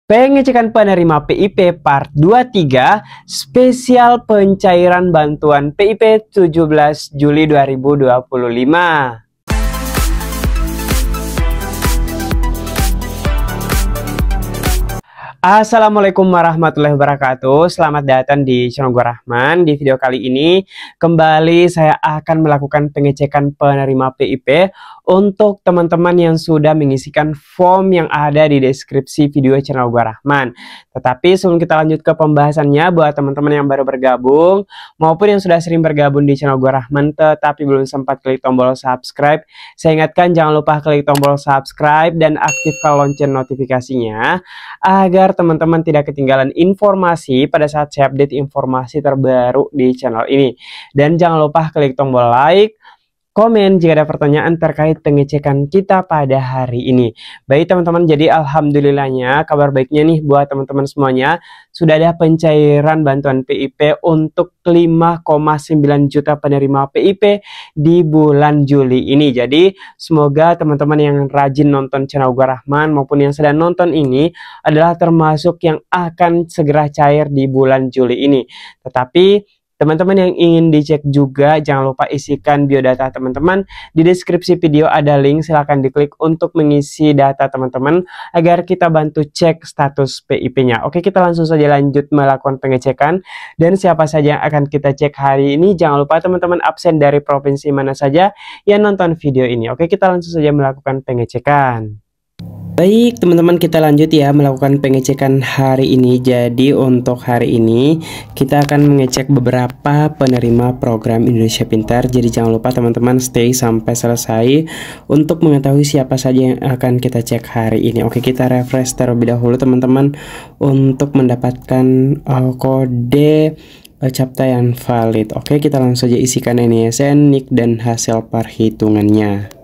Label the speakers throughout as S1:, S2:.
S1: Pengecekan penerima PIP Part 23 spesial pencairan bantuan PIP 17 Juli 2025. Assalamualaikum warahmatullahi wabarakatuh. Selamat datang di channel gua Rahman. Di video kali ini kembali saya akan melakukan pengecekan penerima PIP untuk teman-teman yang sudah mengisikan form yang ada di deskripsi video channel gua Rahman. Tetapi sebelum kita lanjut ke pembahasannya, buat teman-teman yang baru bergabung maupun yang sudah sering bergabung di channel gua Rahman tetapi belum sempat klik tombol subscribe, saya ingatkan jangan lupa klik tombol subscribe dan aktifkan lonceng notifikasinya agar teman-teman tidak ketinggalan informasi pada saat saya update informasi terbaru di channel ini. Dan jangan lupa klik tombol like, komen jika ada pertanyaan terkait pengecekan kita pada hari ini. Baik teman-teman, jadi alhamdulillahnya kabar baiknya nih buat teman-teman semuanya, sudah ada pencairan bantuan PIP untuk 5,9 juta penerima PIP di bulan Juli ini. Jadi semoga teman-teman yang rajin nonton channel gua Rahman maupun yang sedang nonton ini adalah termasuk yang akan segera cair di bulan Juli ini. Tetapi teman-teman yang ingin dicek juga, jangan lupa isikan biodata teman-teman. Di deskripsi video ada link, silahkan diklik untuk mengisi data teman-teman agar kita bantu cek status PIP-nya. Oke, kita langsung saja lanjut melakukan pengecekan. Dan siapa saja yang akan kita cek hari ini, jangan lupa teman-teman absen dari provinsi mana saja yang nonton video ini. Oke, kita langsung saja melakukan pengecekan. Baik teman-teman, kita lanjut ya melakukan pengecekan hari ini. Jadi untuk hari ini kita akan mengecek beberapa penerima program Indonesia Pintar. Jadi jangan lupa teman-teman stay sampai selesai untuk mengetahui siapa saja yang akan kita cek hari ini. Oke, kita refresh terlebih dahulu teman-teman untuk mendapatkan kode captaian valid. Oke, kita langsung saja isikan NISN, NIK, dan hasil perhitungannya.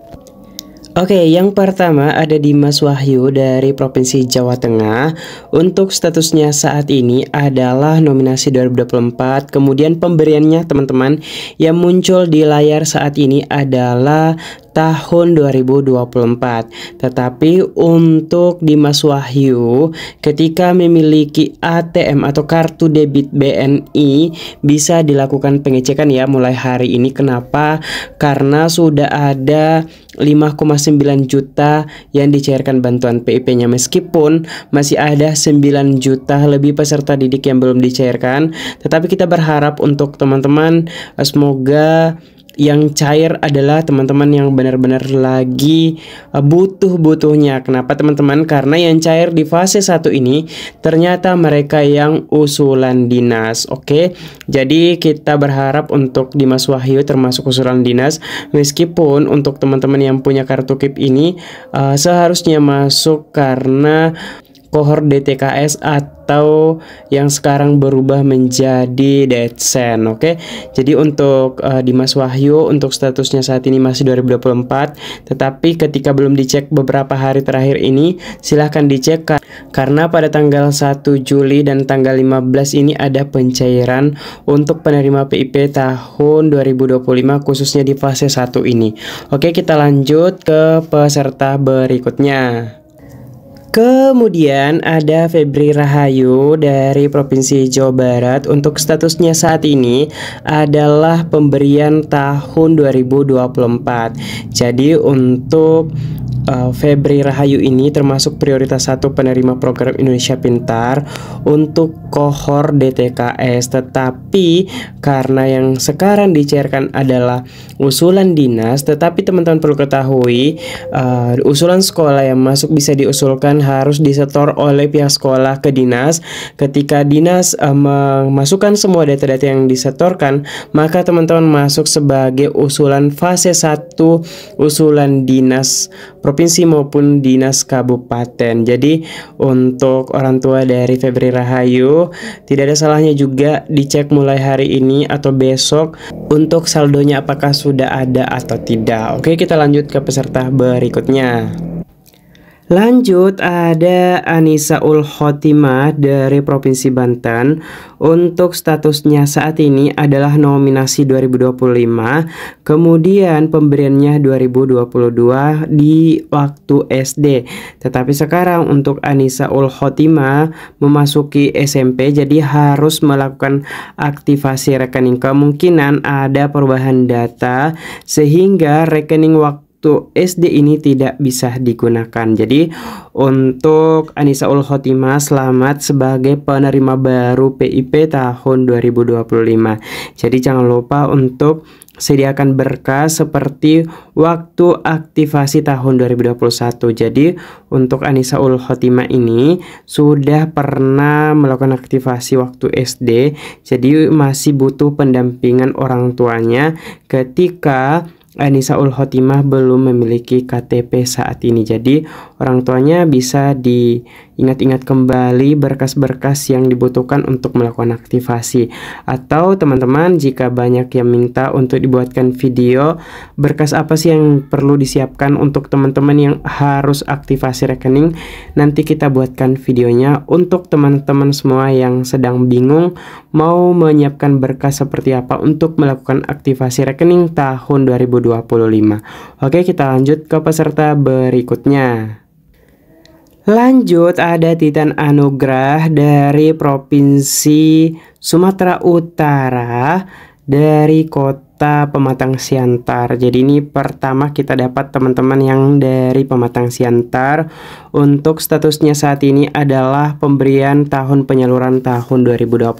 S1: Oke, yang pertama ada Dimas Wahyu dari Provinsi Jawa Tengah. Untuk statusnya saat ini adalah nominasi 2024. Kemudian pemberiannya teman-teman yang muncul di layar saat ini adalah tahun 2024. Tetapi untuk Dimas Wahyu ketika memiliki ATM atau kartu debit BNI bisa dilakukan pengecekan ya mulai hari ini. Kenapa? Karena sudah ada 5,9 juta yang dicairkan bantuan PIP-nya, meskipun masih ada 9 juta lebih peserta didik yang belum dicairkan. Tetapi kita berharap untuk teman-teman semoga yang cair adalah teman-teman yang benar-benar lagi butuh-butuhnya. Kenapa teman-teman? Karena yang cair di fase 1 ini ternyata mereka yang usulan dinas. Oke, jadi kita berharap untuk Dimas Wahyu termasuk usulan dinas, meskipun untuk teman-teman yang punya kartu KIP ini seharusnya masuk karena kohort DTKS atau yang sekarang berubah menjadi Detsen. Oke, jadi untuk Dimas Wahyu untuk statusnya saat ini masih 2024, tetapi ketika belum dicek beberapa hari terakhir ini silahkan dicek karena pada tanggal 1 Juli dan tanggal 15 ini ada pencairan untuk penerima PIP tahun 2025 khususnya di fase 1 ini. Oke, kita lanjut ke peserta berikutnya. Kemudian ada Febri Rahayu dari Provinsi Jawa Barat. Untuk statusnya saat ini adalah pemberian tahun 2024. Jadi untuk Febri Rahayu ini termasuk prioritas 1 penerima program Indonesia Pintar untuk kohort DTKS. Tetapi karena yang sekarang dicairkan adalah usulan dinas, tetapi teman-teman perlu ketahui usulan sekolah yang masuk bisa diusulkan harus disetor oleh pihak sekolah ke dinas. Ketika dinas memasukkan semua data-data yang disetorkan, maka teman-teman masuk sebagai usulan fase 1 usulan dinas provinsi maupun dinas kabupaten. Jadi untuk orang tua dari Febri Rahayu tidak ada salahnya juga dicek mulai hari ini atau besok untuk saldonya apakah sudah ada atau tidak. Oke, kita lanjut ke peserta berikutnya. Lanjut ada Anissa Ul Khotimah dari Provinsi Banten. Untuk statusnya saat ini adalah nominasi 2025, kemudian pemberiannya 2022 di waktu SD. Tetapi sekarang untuk Anissa Ul Khotimah memasuki SMP, jadi harus melakukan aktivasi rekening. Kemungkinan ada perubahan data sehingga rekening waktu SD ini tidak bisa digunakan. Jadi untuk Anissa Ul Khotimah, selamat sebagai penerima baru PIP tahun 2025. Jadi jangan lupa untuk sediakan berkas seperti waktu aktivasi tahun 2021. Jadi untuk Anissa Ul Khotimah ini sudah pernah melakukan aktivasi waktu SD, jadi masih butuh pendampingan orang tuanya ketika Anissa Ul Khotimah belum memiliki KTP saat ini. Jadi orang tuanya bisa diingat-ingat kembali berkas-berkas yang dibutuhkan untuk melakukan aktivasi. Atau teman-teman jika banyak yang minta untuk dibuatkan video berkas apa sih yang perlu disiapkan untuk teman-teman yang harus aktivasi rekening, nanti kita buatkan videonya untuk teman-teman semua yang sedang bingung mau menyiapkan berkas seperti apa untuk melakukan aktivasi rekening tahun 2025. Oke, kita lanjut ke peserta berikutnya. Lanjut ada Titan Anugrah dari Provinsi Sumatera Utara dari Kota Pematang Siantar. Jadi ini pertama kita dapat teman-teman yang dari Pematang Siantar. Untuk statusnya saat ini adalah pemberian tahun penyaluran tahun 2025.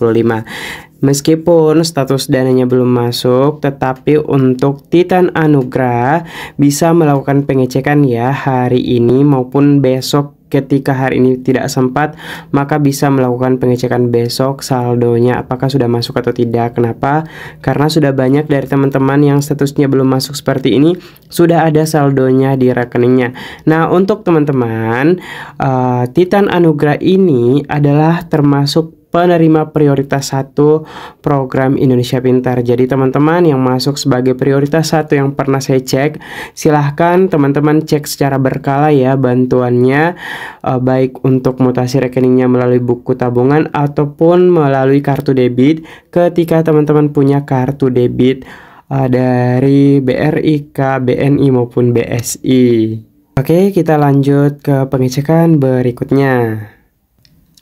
S1: Meskipun status dananya belum masuk, tetapi untuk Titan Anugrah bisa melakukan pengecekan ya hari ini maupun besok. Ketika hari ini tidak sempat, maka bisa melakukan pengecekan besok saldonya apakah sudah masuk atau tidak. Kenapa? Karena sudah banyak dari teman-teman yang statusnya belum masuk seperti ini, sudah ada saldonya di rekeningnya. Nah, untuk teman-teman, Titan Anugrah ini adalah termasuk penerima prioritas 1 program Indonesia Pintar. Jadi teman-teman yang masuk sebagai prioritas 1 yang pernah saya cek, silahkan teman-teman cek secara berkala ya bantuannya, baik untuk mutasi rekeningnya melalui buku tabungan ataupun melalui kartu debit ketika teman-teman punya kartu debit dari BRI, BNI maupun BSI. Oke, kita lanjut ke pengecekan berikutnya.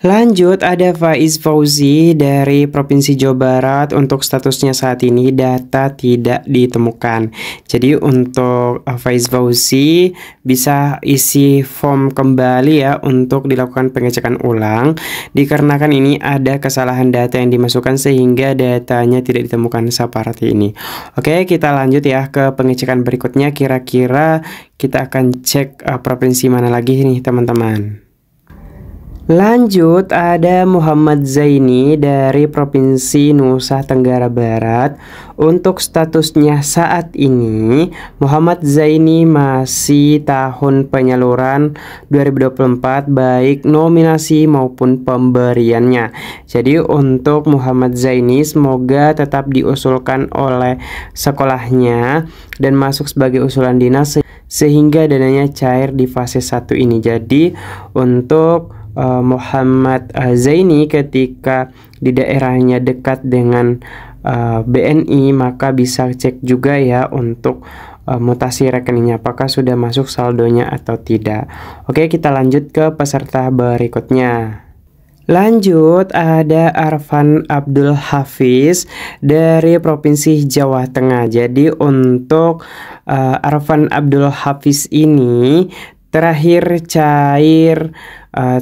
S1: Lanjut ada Faiz Fauzi dari Provinsi Jawa Barat. Untuk statusnya saat ini data tidak ditemukan. Jadi untuk Faiz Fauzi bisa isi form kembali ya untuk dilakukan pengecekan ulang, dikarenakan ini ada kesalahan data yang dimasukkan sehingga datanya tidak ditemukan seperti ini. Oke, kita lanjut ya ke pengecekan berikutnya. Kira-kira kita akan cek provinsi mana lagi nih teman-teman. Lanjut ada Muhammad Zaini dari Provinsi Nusa Tenggara Barat. Untuk statusnya saat ini Muhammad Zaini masih tahun penyaluran 2024 baik nominasi maupun pemberiannya. Jadi untuk Muhammad Zaini semoga tetap diusulkan oleh sekolahnya dan masuk sebagai usulan dinas sehingga dananya cair di fase 1 ini. Jadi untuk Muhammad Zaini ketika di daerahnya dekat dengan BNI, maka bisa cek juga ya untuk mutasi rekeningnya apakah sudah masuk saldonya atau tidak. Oke, kita lanjut ke peserta berikutnya. Lanjut ada Arfan Abdul Hafiz dari Provinsi Jawa Tengah. Jadi untuk Arfan Abdul Hafiz ini terakhir cair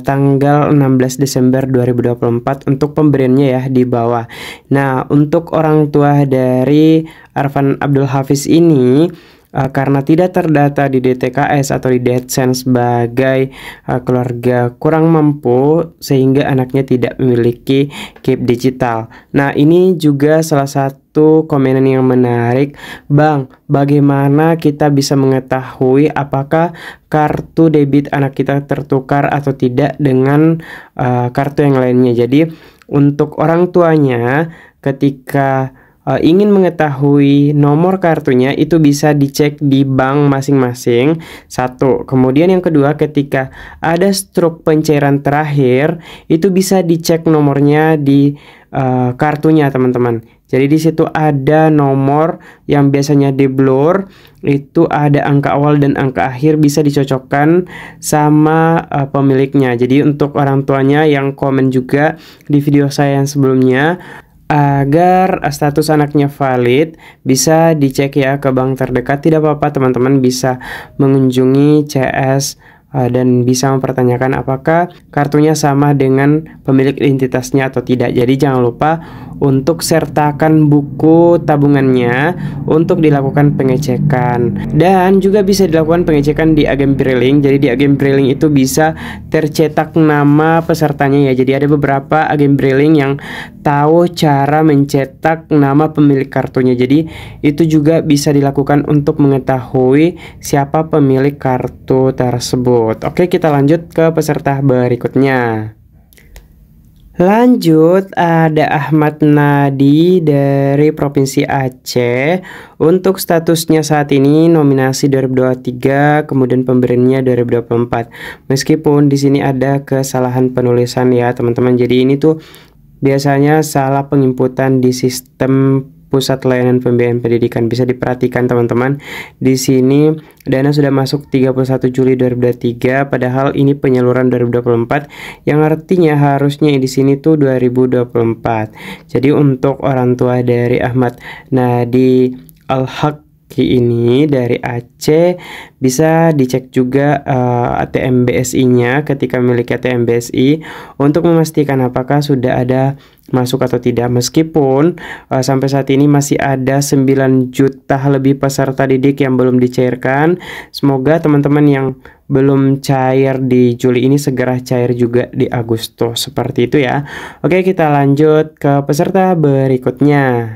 S1: tanggal 16 Desember 2024 untuk pemberiannya ya di bawah. Nah, untuk orang tua dari Arfan Abdul Hafiz ini karena tidak terdata di DTKS atau di Detsen sebagai keluarga kurang mampu sehingga anaknya tidak memiliki KIP digital. Nah, ini juga salah satu komenan yang menarik. Bang, bagaimana kita bisa mengetahui apakah kartu debit anak kita tertukar atau tidak dengan kartu yang lainnya? Jadi untuk orang tuanya ketika ingin mengetahui nomor kartunya, itu bisa dicek di bank masing-masing. Satu. Kemudian yang kedua, ketika ada struk pencairan terakhir, itu bisa dicek nomornya di kartunya, teman-teman. Jadi di situ ada nomor yang biasanya di blur, itu ada angka awal dan angka akhir, bisa dicocokkan sama pemiliknya. Jadi untuk orang tuanya yang komen juga di video saya yang sebelumnya, agar status anaknya valid, bisa dicek ya ke bank terdekat. Tidak apa-apa, teman-teman bisa mengunjungi CS dan bisa mempertanyakan apakah kartunya sama dengan pemilik identitasnya atau tidak. Jadi jangan lupa untuk sertakan buku tabungannya untuk dilakukan pengecekan. Dan juga bisa dilakukan pengecekan di agen briling. Jadi di agen briling itu bisa tercetak nama pesertanya ya. Jadi ada beberapa agen briling yang tahu cara mencetak nama pemilik kartunya. Jadi itu juga bisa dilakukan untuk mengetahui siapa pemilik kartu tersebut. Oke, kita lanjut ke peserta berikutnya. Lanjut, ada Ahmad Nadi dari Provinsi Aceh. Untuk statusnya saat ini nominasi 2023, kemudian pemberiannya 2024. Meskipun di sini ada kesalahan penulisan ya, teman-teman. Jadi ini tuh biasanya salah penginputan di sistem Pusat Layanan Pembiayaan Pendidikan. Bisa diperhatikan, teman-teman. Di sini dana sudah masuk 31 Juli 2023, padahal ini penyaluran 2024, yang artinya harusnya di sini tuh 2024. Jadi untuk orang tua dari Ahmad Nadi Al-Haq ini dari Aceh, bisa dicek juga ATM BSI-nya ketika memiliki ATM BSI untuk memastikan apakah sudah ada masuk atau tidak. Meskipun sampai saat ini masih ada 9 juta lebih peserta didik yang belum dicairkan. Semoga teman-teman yang belum cair di Juli ini segera cair juga di Agustus, seperti itu ya. Oke, kita lanjut ke peserta berikutnya.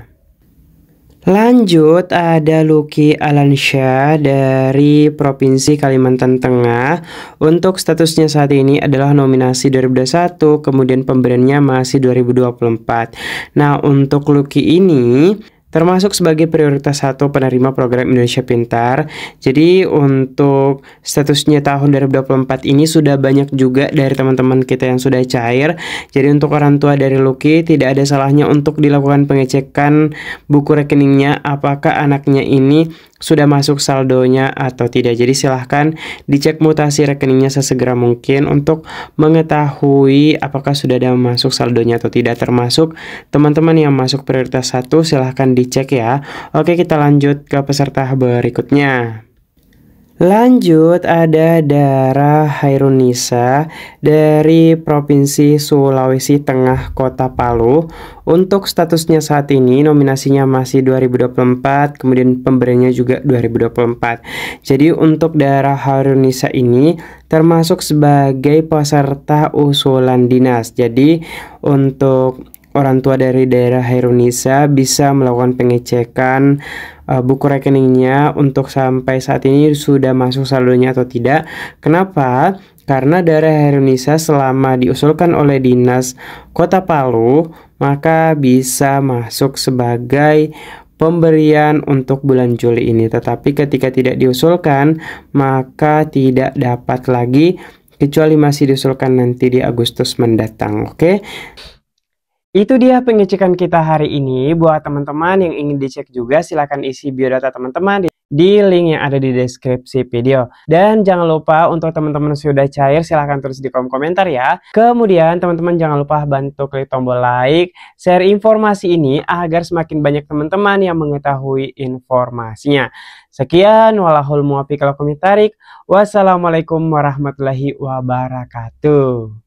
S1: Lanjut, ada Lucky Alansyah dari Provinsi Kalimantan Tengah. Untuk statusnya saat ini adalah nominasi 2021, kemudian pemberiannya masih 2024. Nah, untuk Lucky ini termasuk sebagai prioritas 1 penerima program Indonesia Pintar. Jadi untuk statusnya tahun 2024 ini sudah banyak juga dari teman-teman kita yang sudah cair. Jadi untuk orang tua dari Lucky, tidak ada salahnya untuk dilakukan pengecekan buku rekeningnya apakah anaknya ini sudah masuk saldonya atau tidak. Jadi silahkan dicek mutasi rekeningnya sesegera mungkin untuk mengetahui apakah sudah ada masuk saldonya atau tidak. Termasuk teman-teman yang masuk prioritas 1, silahkan dicek ya. Oke, kita lanjut ke peserta berikutnya. Lanjut, ada Dara Hairunisa dari Provinsi Sulawesi Tengah, Kota Palu. Untuk statusnya saat ini nominasinya masih 2024, kemudian pemberiannya juga 2024. Jadi untuk Dara Hairunisa ini termasuk sebagai peserta usulan dinas. Jadi untuk orang tua dari daerah Hairunisa bisa melakukan pengecekan buku rekeningnya untuk sampai saat ini sudah masuk saldonya atau tidak. Kenapa? Karena daerah Hairunisa selama diusulkan oleh Dinas Kota Palu, maka bisa masuk sebagai pemberian untuk bulan Juli ini. Tetapi ketika tidak diusulkan, maka tidak dapat lagi, kecuali masih diusulkan nanti di Agustus mendatang. Oke? Itu dia pengecekan kita hari ini. Buat teman-teman yang ingin dicek juga, silahkan isi biodata teman-teman di link yang ada di deskripsi video. Dan jangan lupa untuk teman-teman sudah cair, silahkan tulis di kolom komentar ya. Kemudian teman-teman jangan lupa bantu klik tombol like, share informasi ini agar semakin banyak teman-teman yang mengetahui informasinya. Sekian, walahul muwaffiq wal hidayah. Wassalamualaikum warahmatullahi wabarakatuh.